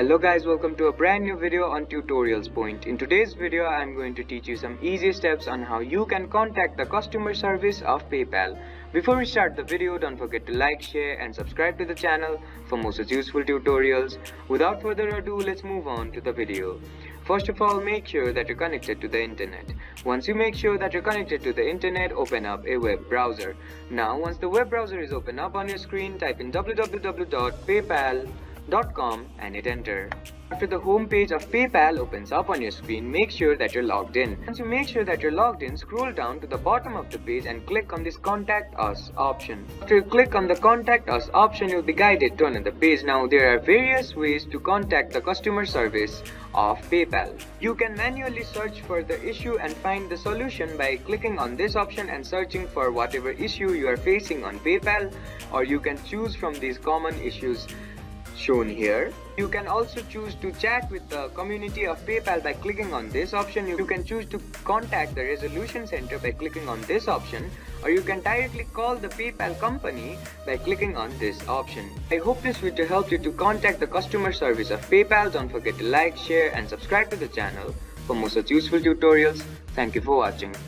Hello guys, welcome to a brand new video on Tutorials Point. In today's video, I'm going to teach you some easy steps on how you can contact the customer service of PayPal. Before we start the video, don't forget to like, share and subscribe to the channel for more such useful tutorials. Without further ado, let's move on to the video. First of all, make sure that you're connected to the internet. Once you make sure that you're connected to the internet, open up a web browser. Now, once the web browser is open up on your screen, type in www.paypal.com and hit enter. After the home page of PayPal opens up on your screen, make sure that you're logged in. Once you make sure that you're logged in, scroll down to the bottom of the page and click on this Contact Us option. After you click on the Contact Us option, you'll be guided to another page. Now, there are various ways to contact the customer service of PayPal. You can manually search for the issue and find the solution by clicking on this option and searching for whatever issue you are facing on PayPal, or you can choose from these common issues shown here. You can also choose to chat with the community of PayPal by clicking on this option. You can choose to contact the resolution center by clicking on this option, or you can directly call the PayPal company by clicking on this option. I hope this video helped you to contact the customer service of PayPal. Don't forget to like, share and subscribe to the channel for more such useful tutorials. Thank you for watching.